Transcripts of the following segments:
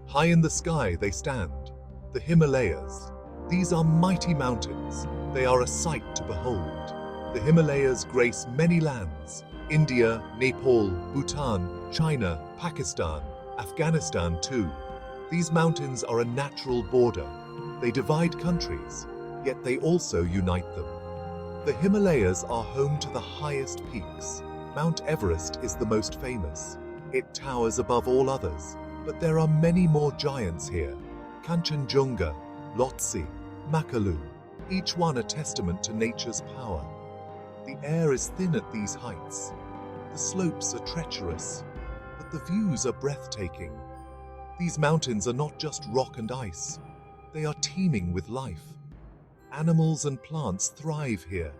High in the sky they stand, the Himalayas. These are mighty mountains. They are a sight to behold. The Himalayas grace many lands: India, Nepal, Bhutan, China, Pakistan, Afghanistan too. These mountains are a natural border. They divide countries, yet they also unite them. The Himalayas are home to the highest peaks. Mount Everest is the most famous. It towers above all others, but there are many more giants here. Kanchenjunga, Lhotse, Makalu, each one a testament to nature's power. The air is thin at these heights. The slopes are treacherous, but the views are breathtaking. These mountains are not just rock and ice. They are teeming with life. Animals and plants thrive here.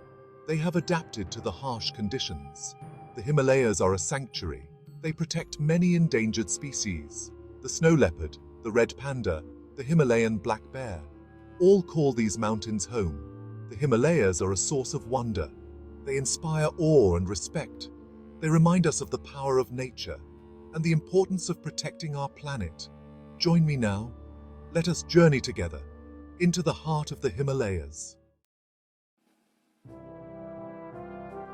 They have adapted to the harsh conditions. The Himalayas are a sanctuary. They protect many endangered species. The snow leopard, the red panda, the Himalayan black bear. All call these mountains home. The Himalayas are a source of wonder. They inspire awe and respect. They remind us of the power of nature and the importance of protecting our planet. Join me now. Let us journey together into the heart of the Himalayas.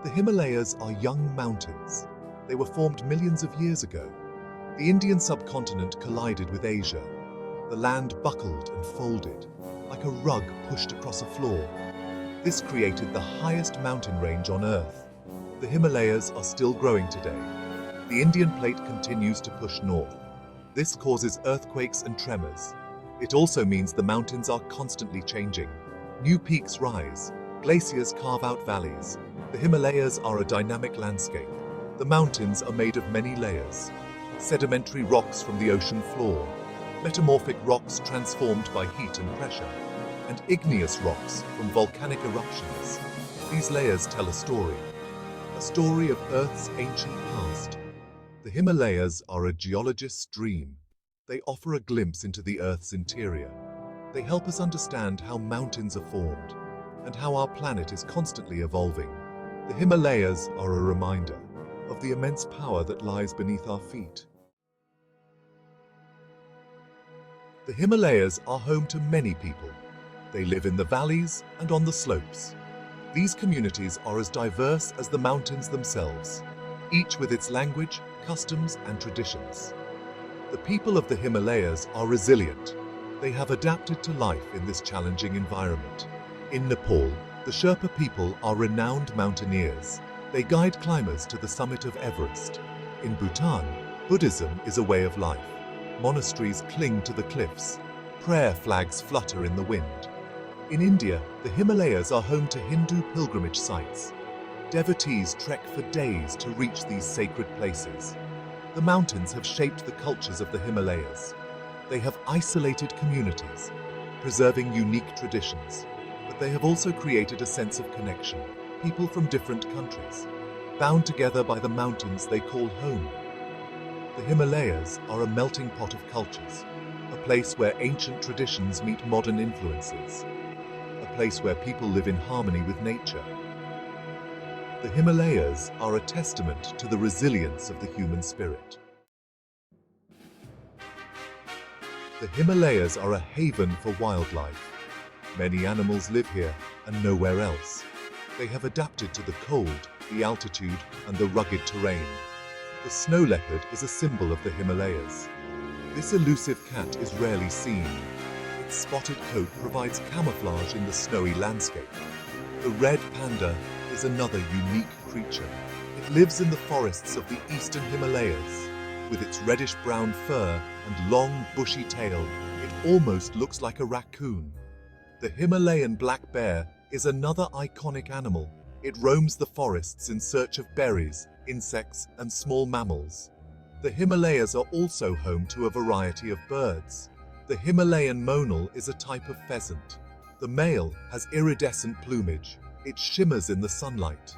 The Himalayas are young mountains. They were formed millions of years ago. The Indian subcontinent collided with Asia. The land buckled and folded, like a rug pushed across a floor. This created the highest mountain range on Earth. The Himalayas are still growing today. The Indian plate continues to push north. This causes earthquakes and tremors. It also means the mountains are constantly changing. New peaks rise. Glaciers carve out valleys. The Himalayas are a dynamic landscape. The mountains are made of many layers. Sedimentary rocks from the ocean floor, metamorphic rocks transformed by heat and pressure, and igneous rocks from volcanic eruptions. These layers tell a story of Earth's ancient past. The Himalayas are a geologist's dream. They offer a glimpse into the Earth's interior. They help us understand how mountains are formed and how our planet is constantly evolving. The Himalayas are a reminder of the immense power that lies beneath our feet. The Himalayas are home to many people. They live in the valleys and on the slopes. These communities are as diverse as the mountains themselves, each with its language, customs, and traditions. The people of the Himalayas are resilient. They have adapted to life in this challenging environment. In Nepal, the Sherpa people are renowned mountaineers. They guide climbers to the summit of Everest. In Bhutan, Buddhism is a way of life. Monasteries cling to the cliffs. Prayer flags flutter in the wind. In India, the Himalayas are home to Hindu pilgrimage sites. Devotees trek for days to reach these sacred places. The mountains have shaped the cultures of the Himalayas. They have isolated communities, preserving unique traditions. But they have also created a sense of connection. People from different countries, bound together by the mountains they call home. The Himalayas are a melting pot of cultures, a place where ancient traditions meet modern influences, a place where people live in harmony with nature. The Himalayas are a testament to the resilience of the human spirit. The Himalayas are a haven for wildlife. Many animals live here and nowhere else. They have adapted to the cold, the altitude, and the rugged terrain. The snow leopard is a symbol of the Himalayas. This elusive cat is rarely seen. Its spotted coat provides camouflage in the snowy landscape. The red panda is another unique creature. It lives in the forests of the eastern Himalayas. With its reddish-brown fur and long, bushy tail, it almost looks like a raccoon. The Himalayan black bear is another iconic animal. It roams the forests in search of berries, insects, and small mammals. The Himalayas are also home to a variety of birds. The Himalayan monal is a type of pheasant. The male has iridescent plumage. It shimmers in the sunlight.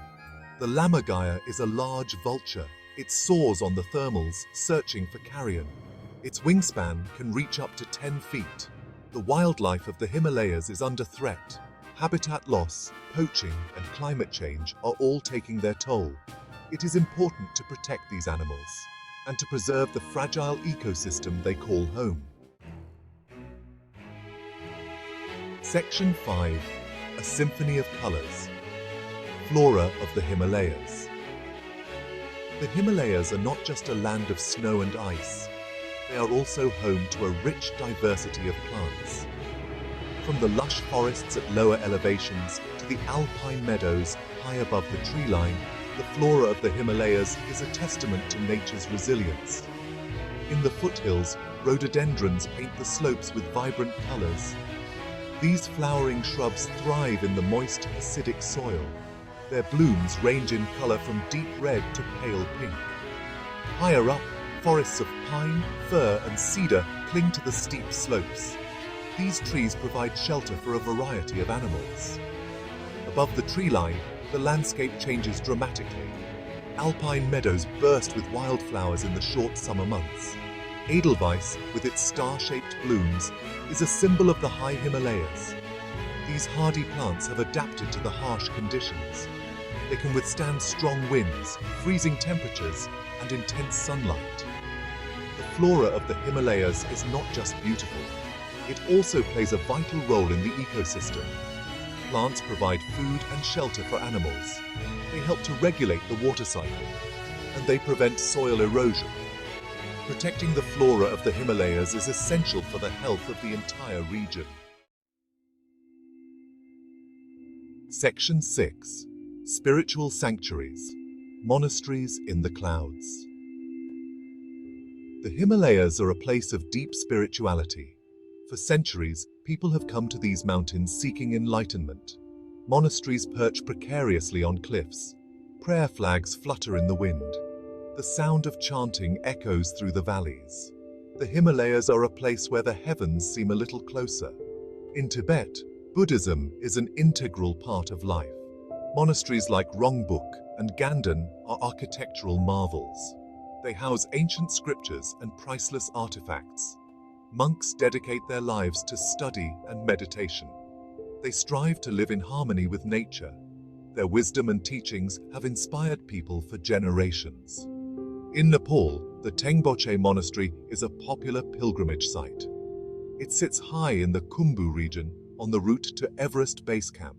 The lammergeier is a large vulture. It soars on the thermals, searching for carrion. Its wingspan can reach up to 10 feet. The wildlife of the Himalayas is under threat. Habitat loss, poaching, and climate change are all taking their toll. It is important to protect these animals and to preserve the fragile ecosystem they call home. Section 5. A Symphony of Colors. Flora of the Himalayas. The Himalayas are not just a land of snow and ice. They are also home to a rich diversity of plants. From the lush forests at lower elevations to the alpine meadows high above the tree line, the flora of the Himalayas is a testament to nature's resilience. In the foothills, rhododendrons paint the slopes with vibrant colors. These flowering shrubs thrive in the moist, acidic soil. Their blooms range in color from deep red to pale pink. Higher up, forests of pine, fir, and cedar cling to the steep slopes. These trees provide shelter for a variety of animals. Above the tree line, the landscape changes dramatically. Alpine meadows burst with wildflowers in the short summer months. Edelweiss, with its star-shaped blooms, is a symbol of the high Himalayas. These hardy plants have adapted to the harsh conditions. They can withstand strong winds, freezing temperatures, and intense sunlight. The flora of the Himalayas is not just beautiful. It also plays a vital role in the ecosystem. Plants provide food and shelter for animals. They help to regulate the water cycle, and they prevent soil erosion. Protecting the flora of the Himalayas is essential for the health of the entire region. Section 6. Spiritual Sanctuaries. Monasteries in the Clouds. The Himalayas are a place of deep spirituality. For centuries, people have come to these mountains seeking enlightenment. Monasteries perch precariously on cliffs. Prayer flags flutter in the wind. The sound of chanting echoes through the valleys. The Himalayas are a place where the heavens seem a little closer. In Tibet, Buddhism is an integral part of life. Monasteries like Rongbuk and Ganden are architectural marvels. They house ancient scriptures and priceless artifacts. Monks dedicate their lives to study and meditation. They strive to live in harmony with nature. Their wisdom and teachings have inspired people for generations. In Nepal, the Tengboche Monastery is a popular pilgrimage site. It sits high in the Khumbu region on the route to Everest Base Camp.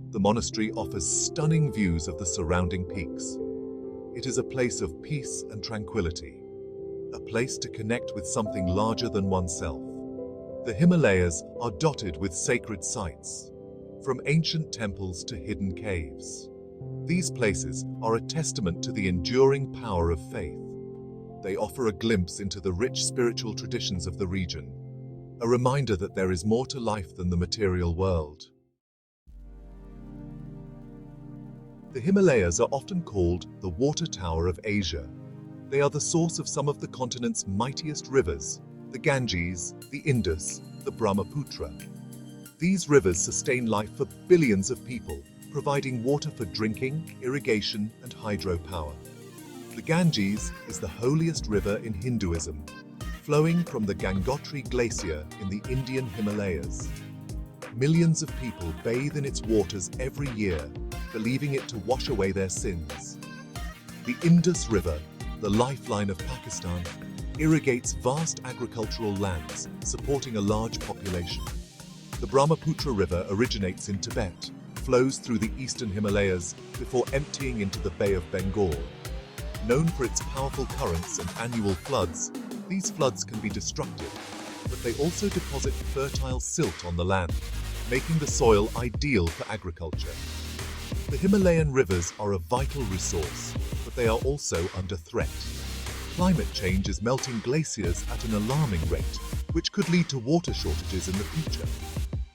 The monastery offers stunning views of the surrounding peaks. It is a place of peace and tranquility, a place to connect with something larger than oneself. The Himalayas are dotted with sacred sites, from ancient temples to hidden caves. These places are a testament to the enduring power of faith. They offer a glimpse into the rich spiritual traditions of the region, a reminder that there is more to life than the material world. The Himalayas are often called the Water Tower of Asia. They are the source of some of the continent's mightiest rivers, the Ganges, the Indus, the Brahmaputra. These rivers sustain life for billions of people, providing water for drinking, irrigation, and hydropower. The Ganges is the holiest river in Hinduism, flowing from the Gangotri Glacier in the Indian Himalayas. Millions of people bathe in its waters every year, believing it to wash away their sins. The Indus River, the lifeline of Pakistan, irrigates vast agricultural lands, supporting a large population. The Brahmaputra River originates in Tibet, flows through the eastern Himalayas before emptying into the Bay of Bengal. Known for its powerful currents and annual floods, these floods can be destructive, but they also deposit fertile silt on the land, making the soil ideal for agriculture. The Himalayan rivers are a vital resource, but they are also under threat. Climate change is melting glaciers at an alarming rate, which could lead to water shortages in the future.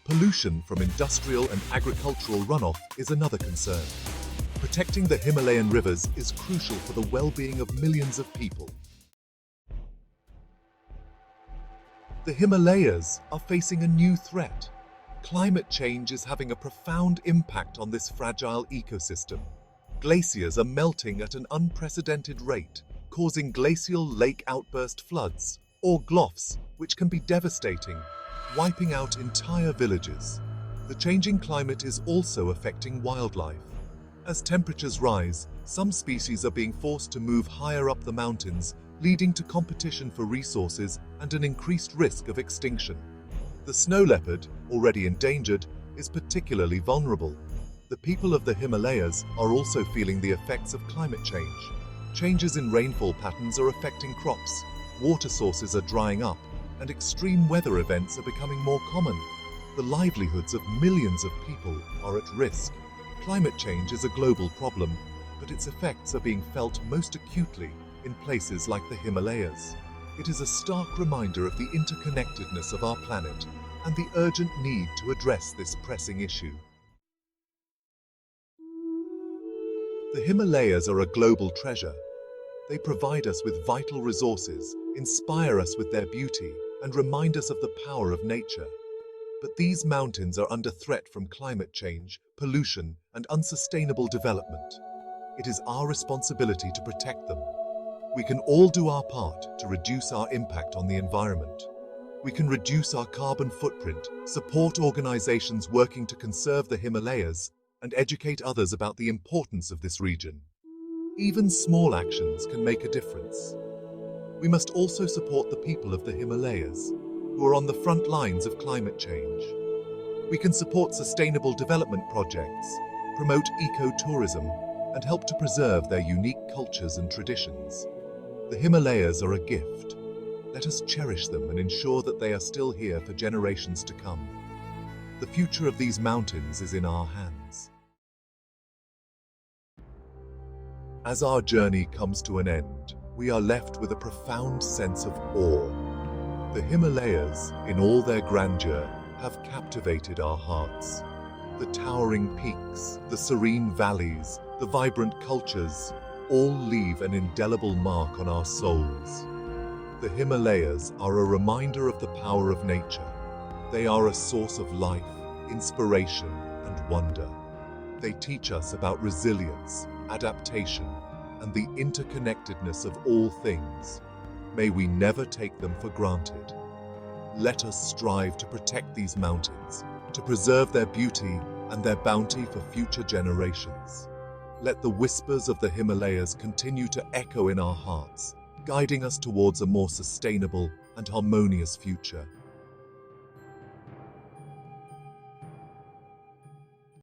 Pollution from industrial and agricultural runoff is another concern. Protecting the Himalayan rivers is crucial for the well-being of millions of people. The Himalayas are facing a new threat. Climate change is having a profound impact on this fragile ecosystem. Glaciers are melting at an unprecedented rate, causing glacial lake outburst floods, or GLOFs, which can be devastating, wiping out entire villages. The changing climate is also affecting wildlife. As temperatures rise, some species are being forced to move higher up the mountains, leading to competition for resources and an increased risk of extinction. The snow leopard, already endangered, is particularly vulnerable. The people of the Himalayas are also feeling the effects of climate change. Changes in rainfall patterns are affecting crops, water sources are drying up, and extreme weather events are becoming more common. The livelihoods of millions of people are at risk. Climate change is a global problem, but its effects are being felt most acutely in places like the Himalayas. It is a stark reminder of the interconnectedness of our planet and the urgent need to address this pressing issue. The Himalayas are a global treasure. They provide us with vital resources, inspire us with their beauty, and remind us of the power of nature. But these mountains are under threat from climate change, pollution, and unsustainable development. It is our responsibility to protect them. We can all do our part to reduce our impact on the environment. We can reduce our carbon footprint, support organizations working to conserve the Himalayas, and educate others about the importance of this region. Even small actions can make a difference. We must also support the people of the Himalayas, who are on the front lines of climate change. We can support sustainable development projects, promote eco-tourism, and help to preserve their unique cultures and traditions. The Himalayas are a gift. Let us cherish them and ensure that they are still here for generations to come. The future of these mountains is in our hands. As our journey comes to an end, we are left with a profound sense of awe. The Himalayas, in all their grandeur, have captivated our hearts. The towering peaks, the serene valleys, the vibrant cultures, all leave an indelible mark on our souls. The Himalayas are a reminder of the power of nature. They are a source of life, inspiration, and wonder. They teach us about resilience, adaptation, and the interconnectedness of all things. May we never take them for granted. Let us strive to protect these mountains, to preserve their beauty and their bounty for future generations. Let the whispers of the Himalayas continue to echo in our hearts, guiding us towards a more sustainable and harmonious future.